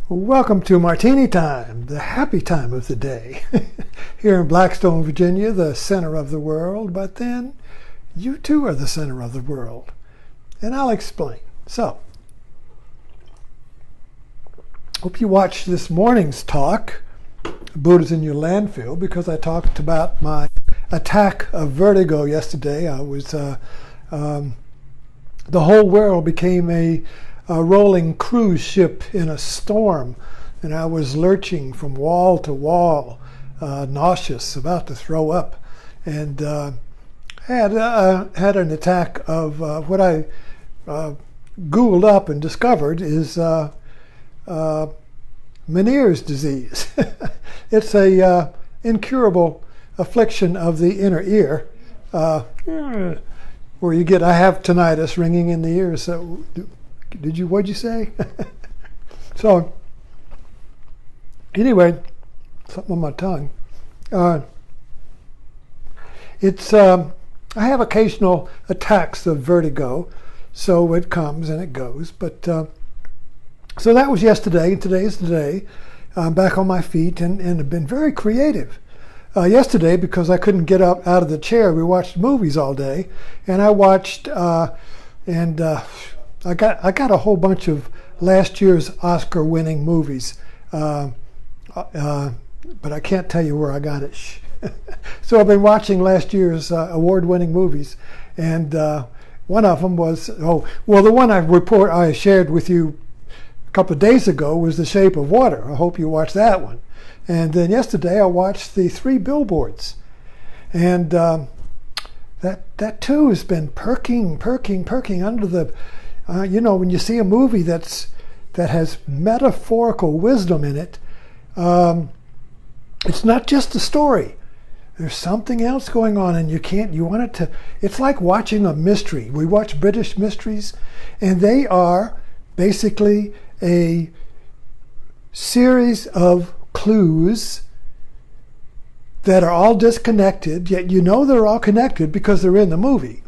Welcome to Martini Time, the happy time of the day. Here in Blackstone, Virginia, the center of the world, but then you too are the center of the world. And I'll explain. So, hope you watched this morning's talk, Buddha's in Your Landfill, because I talked about my attack of vertigo yesterday. I was, the whole world became a rolling cruise ship in a storm, and I was lurching from wall to wall, nauseous, about to throw up, and had an attack of what I Googled up and discovered is Meniere's disease. It's a incurable affliction of the inner ear, where you get, I have tinnitus ringing in the ears. So, what'd you say? So, anyway, something on my tongue. I have occasional attacks of vertigo, so it comes and it goes. But so that was yesterday, and today's the day. I'm back on my feet and have been very creative. Yesterday, because I couldn't get up out of the chair, we watched movies all day, and I watched I got a whole bunch of last year's Oscar-winning movies, but I can't tell you where I got it. So I've been watching last year's award-winning movies, and one of them was the one I shared with you a couple of days ago was The Shape of Water. I hope you watched that one. And then yesterday I watched the Three Billboards, and that too has been perking under the. When you see a movie that has metaphorical wisdom in it, it's not just a story. There's something else going on, and you want it to, it's like watching a mystery. We watch British mysteries, and they are basically a series of clues that are all disconnected, yet you know they're all connected because they're in the movie.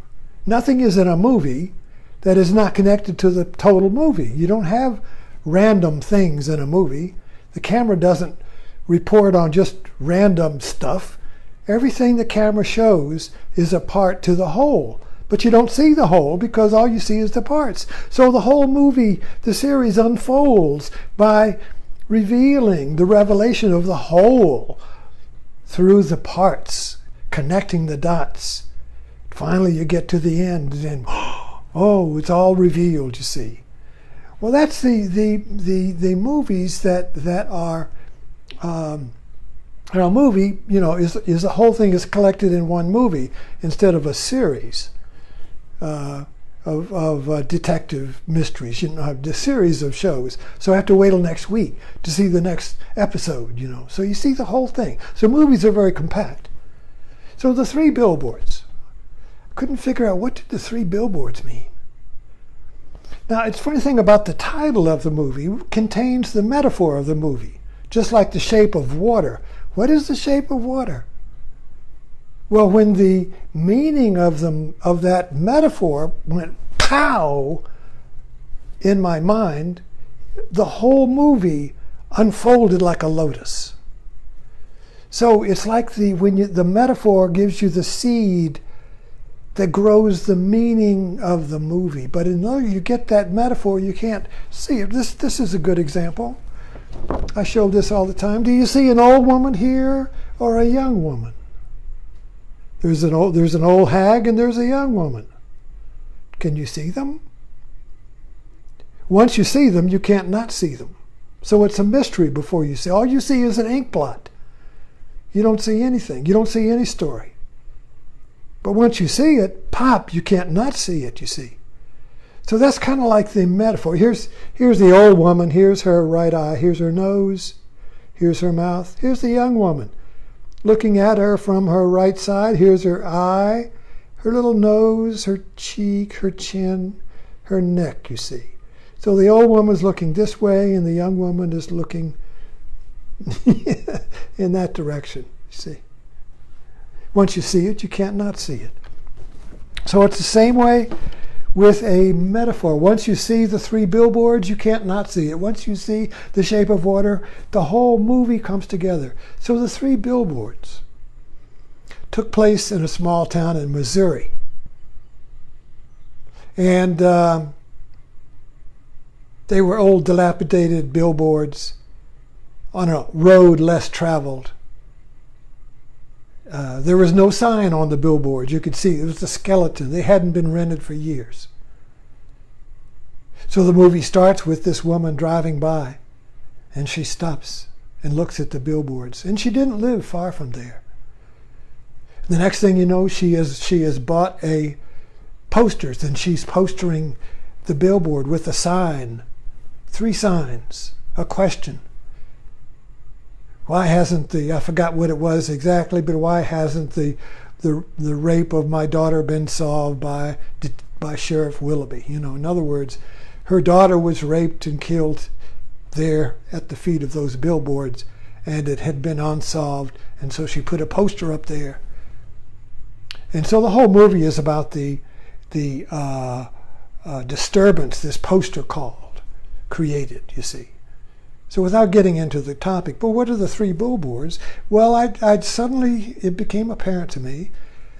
Nothing is in a movie that is not connected to the total movie. You don't have random things in a movie. The camera doesn't report on just random stuff. Everything the camera shows is a part to the whole. But you don't see the whole because all you see is the parts. So the whole movie, the series unfolds by revealing the revelation of the whole through the parts, connecting the dots. Finally you get to the end and oh, it's all revealed, you see. Well, that's the movies that are, a movie, is the whole thing is collected in one movie instead of a series of detective mysteries, the series of shows. So I have to wait till next week to see the next episode, So you see the whole thing. So movies are very compact. So the Three Billboards. Couldn't figure out what did the Three Billboards mean. Now, it's funny thing about the title of the movie contains the metaphor of the movie, just like The Shape of Water. What is the shape of water? Well, when the meaning of that metaphor went pow in my mind, the whole movie unfolded like a lotus. So it's like the metaphor gives you the seed that grows the meaning of the movie. But until you get that metaphor, you can't see it. This is a good example. I show this all the time. Do you see an old woman here or a young woman? There's an old hag and there's a young woman. Can you see them? Once you see them, you can't not see them. So it's a mystery before you see. All you see is an ink blot. You don't see anything. You don't see any story. But once you see it, pop, you can't not see it, you see. So that's kind of like the metaphor. Here's the old woman, here's her right eye, here's her nose, here's her mouth. Here's the young woman. Looking at her from her right side, here's her eye, her little nose, her cheek, her chin, her neck, you see. So the old woman's looking this way and the young woman is looking in that direction, you see. Once you see it, you can't not see it. So it's the same way with a metaphor. Once you see the three billboards, you can't not see it. Once you see The Shape of Water, the whole movie comes together. So the three billboards took place in a small town in Missouri. And they were old, dilapidated billboards on a road less traveled. There was no sign on the billboard. You could see it was a skeleton. They hadn't been rented for years. So the movie starts with this woman driving by, and she stops and looks at the billboards. And she didn't live far from there. The next thing you know, she has bought posters, and she's postering the billboard with a sign, 3 signs, a question. Why hasn't I forgot what it was exactly, but why hasn't the rape of my daughter been solved by Sheriff Willoughby? In other words, her daughter was raped and killed there at the feet of those billboards, and it had been unsolved, and so she put a poster up there. And so the whole movie is about the disturbance this poster created, you see. So without getting into the topic, but what are the three billboards? Well, it became apparent to me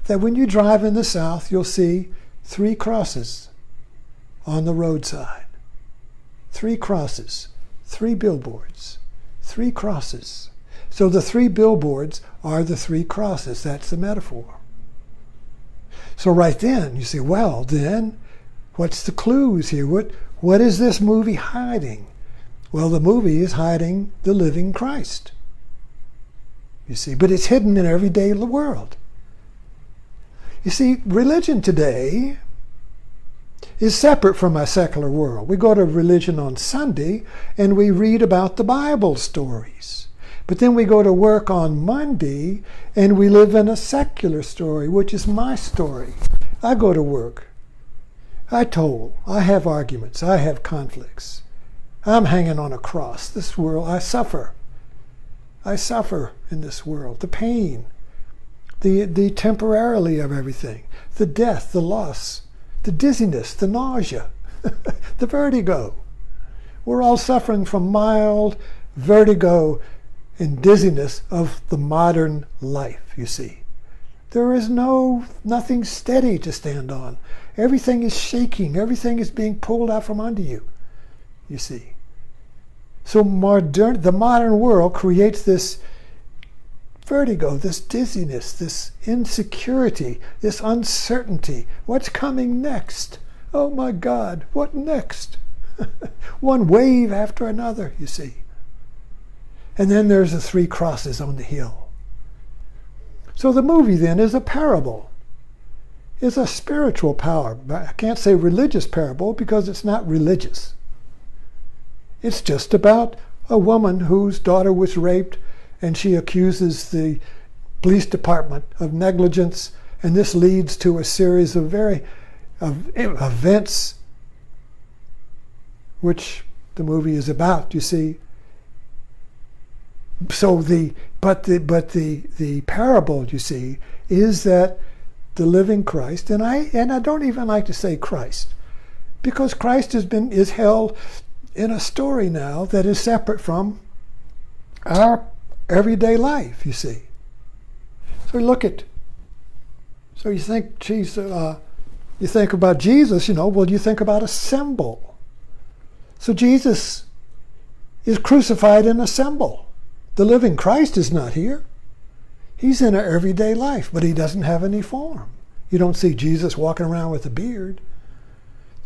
that when you drive in the South, you'll see 3 crosses on the roadside. 3 crosses, 3 billboards, 3 crosses. So the 3 billboards are the 3 crosses. That's the metaphor. So right then, you say, well, then, what's the clues here? What is this movie hiding? Well, the movie is hiding the living Christ. You see, but it's hidden in everyday world. You see, religion today is separate from our secular world. We go to religion on Sunday and we read about the Bible stories. But then we go to work on Monday and we live in a secular story, which is my story. I go to work. I have arguments. I have conflicts. I'm hanging on a cross. This world, I suffer. I suffer in this world. The pain, the temporarily of everything, the death, the loss, the dizziness, the nausea, the vertigo. We're all suffering from mild vertigo and dizziness of the modern life, you see. There is nothing steady to stand on. Everything is shaking. Everything is being pulled out from under you, you see. So the modern world creates this vertigo, this dizziness, this insecurity, this uncertainty. What's coming next? Oh my God, what next? One wave after another, you see. And then there's the 3 crosses on the hill. So the movie then is a parable. It's a spiritual power. I can't say religious parable because it's not religious. It's just about a woman whose daughter was raped, and she accuses the police department of negligence, and this leads to a series of events which the movie is about, you see. So the parable, you see, is that the living Christ, and I don't even like to say Christ, because Christ is held in a story now that is separate from our everyday life, you see. So you think Jesus, you think about Jesus, well, you think about a symbol. So Jesus is crucified in a symbol. The living Christ is not here. He's in our everyday life, but he doesn't have any form. You don't see Jesus walking around with a beard.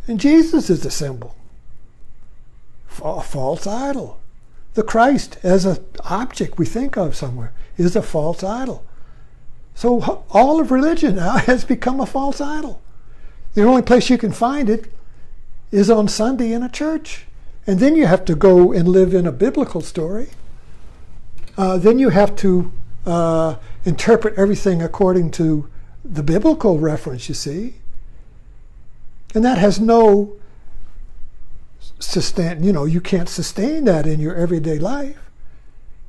And Jesus is the symbol. A false idol. The Christ as an object we think of somewhere is a false idol. So all of religion now has become a false idol. The only place you can find it is on Sunday in a church. And then you have to go and live in a biblical story. Then you have to interpret everything according to the biblical reference, you see. And that has no sustain, you can't sustain that in your everyday life.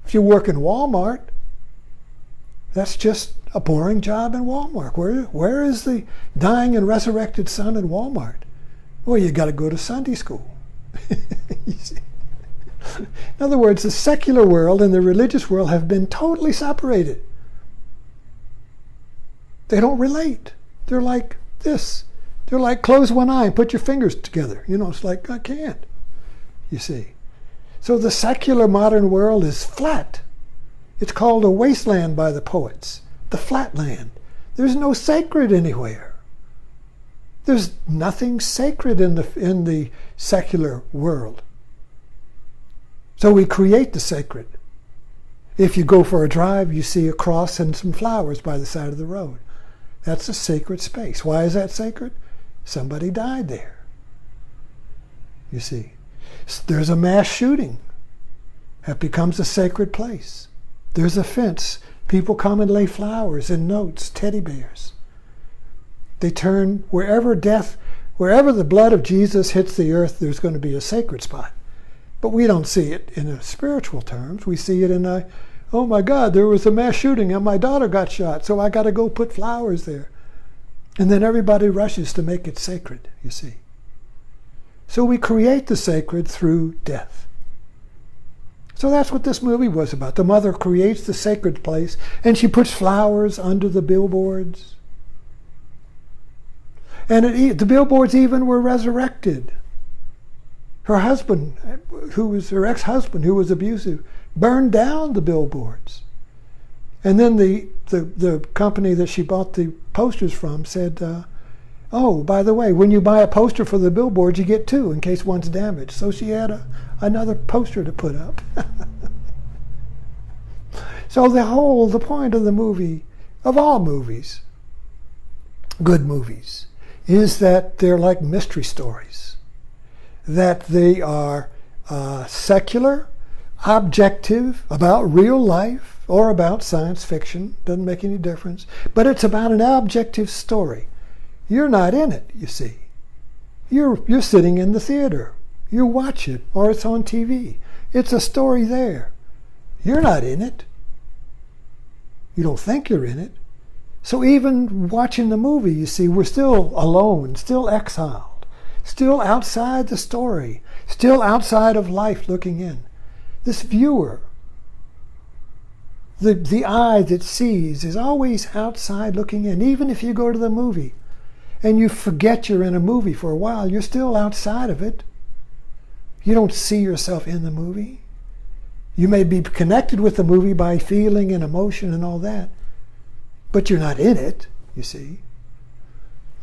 If you work in Walmart, that's just a boring job in Walmart. Where is the dying and resurrected Son in Walmart? Well, you got to go to Sunday school. You see? In other words, the secular world and the religious world have been totally separated. They don't relate. They're like this. They're like close one eye and put your fingers together. It's like, I can't. You see. So the secular modern world is flat. It's called a wasteland by the poets. The flat land. There's no sacred anywhere. There's nothing sacred in the secular world. So we create the sacred. If you go for a drive, you see a cross and some flowers by the side of the road. That's a sacred space. Why is that sacred? Somebody died there. You see. There's a mass shooting. That becomes a sacred place. There's a fence. People come and lay flowers and notes, teddy bears. They turn wherever the blood of Jesus hits the earth, there's going to be a sacred spot. But we don't see it in a spiritual terms. We see it in oh my God, there was a mass shooting and my daughter got shot, so I got to go put flowers there. And then everybody rushes to make it sacred, you see. So we create the sacred through death. So that's what this movie was about. The mother creates the sacred place and she puts flowers under the billboards. And the billboards even were resurrected. Her husband, her ex-husband, who was abusive, burned down the billboards. And then the company that she bought the posters from said, oh, by the way, when you buy a poster for the billboards, you get two in case one's damaged. So she had another poster to put up. So the point of the movie, of all movies, good movies, is that they're like mystery stories. That they are secular, objective, about real life, or about science fiction. Doesn't make any difference. But it's about an objective story. You're not in it, you see. You're sitting in the theater. You watch it, or it's on TV. It's a story there. You're not in it. You don't think you're in it. So even watching the movie, you see, we're still alone, still exiled, still outside the story, still outside of life looking in. This viewer, the eye that sees, is always outside looking in. Even if you go to the movie and you forget you're in a movie for a while, you're still outside of it. You don't see yourself in the movie. You may be connected with the movie by feeling and emotion and all that, but you're not in it, you see.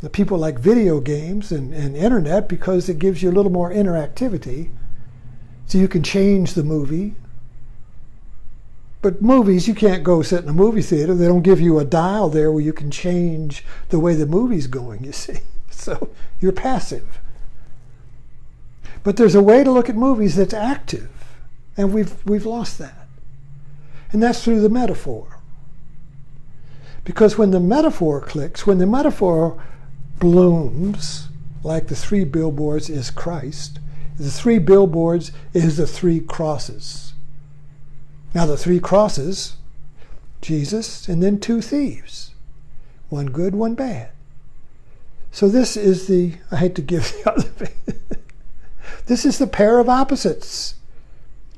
The people like video games and internet because it gives you a little more interactivity, so you can change the movie. But movies, you can't go sit in a movie theater. They don't give you a dial there where you can change the way the movie's going, you see. So you're passive. But there's a way to look at movies that's active, and we've lost that. And that's through the metaphor. Because when the metaphor clicks, when the metaphor blooms, like the three billboards is Christ, the three billboards is the three crosses. Now the three crosses, Jesus, and then two thieves. One good, one bad. So this is I hate to give the other thing. This is the pair of opposites.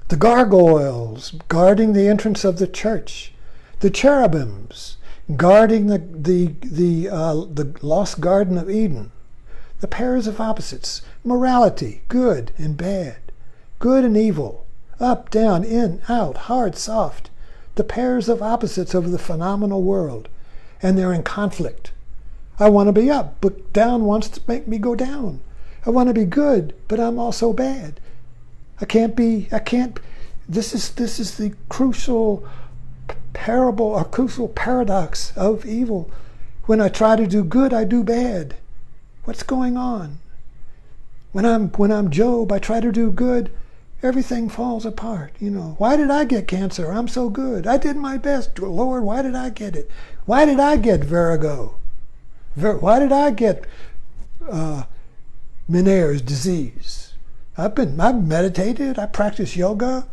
The gargoyles guarding the entrance of the church. The cherubims guarding the lost Garden of Eden. The pairs of opposites. Morality, good and bad. Good and evil. Up, down, in, out, hard, soft. The pairs of opposites of the phenomenal world. And they're in conflict. I want to be up, but down wants to make me go down. I want to be good, but I'm also bad. This is the crucial parable or crucial paradox of evil. When I try to do good, I do bad. What's going on? When I'm Job, I try to do good, everything falls apart. Why did I get cancer? I'm so good. I did my best. Lord, why did I get it? Why did I get vertigo? Why did I get Meniere's disease? I've meditated. I practice yoga.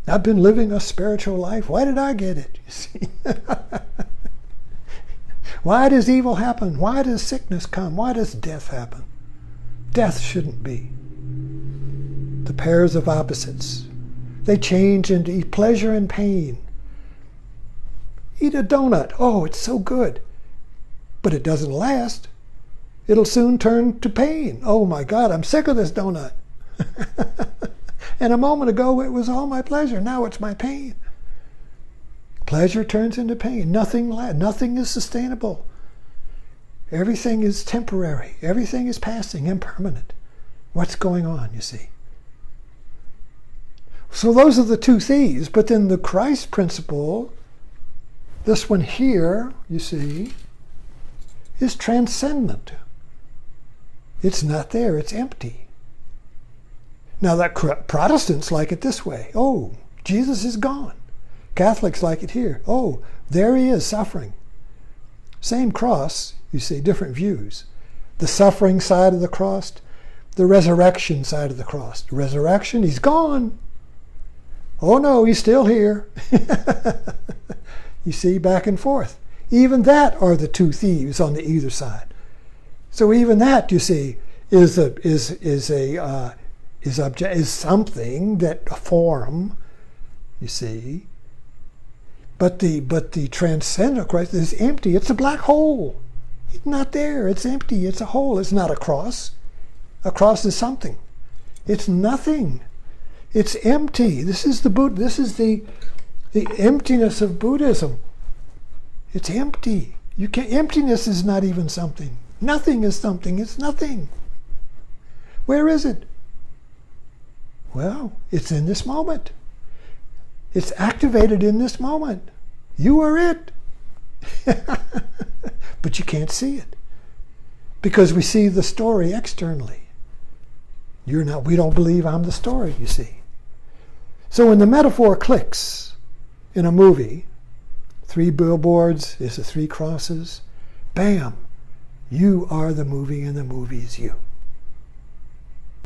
I've been living a spiritual life. Why did I get it? You see? Why does evil happen? Why does sickness come? Why does death happen? Death shouldn't be. The pairs of opposites. They change into pleasure and pain. Eat a donut. Oh, it's so good. But it doesn't last. It'll soon turn to pain. Oh my God, I'm sick of this donut. And a moment ago it was all my pleasure. Now it's my pain. Pleasure turns into pain. Nothing is sustainable. Everything is temporary. Everything is passing, impermanent. What's going on, you see? So those are the two thieves. But then the Christ principle, this one here, you see, is transcendent. It's not there. It's empty. Now that Protestants like it this way. Oh, Jesus is gone. Catholics like it here. Oh, there he is suffering. Same cross, you see, different views. The suffering side of the cross, the resurrection side of the cross. The resurrection, he's gone. Oh no, he's still here. You see, back and forth. Even that are the two thieves on the either side. So even that, you see, is something, that a form, you see. But the transcendent Christ is empty. It's a black hole. It's not there. It's empty. It's a hole. It's not a cross. A cross is something. It's nothing. It's empty. This is the emptiness of Buddhism. It's empty. Emptiness is not even something. Nothing is something. It's nothing. Where is it? Well, it's in this moment. It's activated in this moment. You are it. But you can't see it. Because we see the story externally. We don't believe I'm the story, you see. So when the metaphor clicks in a movie, 3 billboards is the 3 crosses, bam, you are the movie and the movie is you.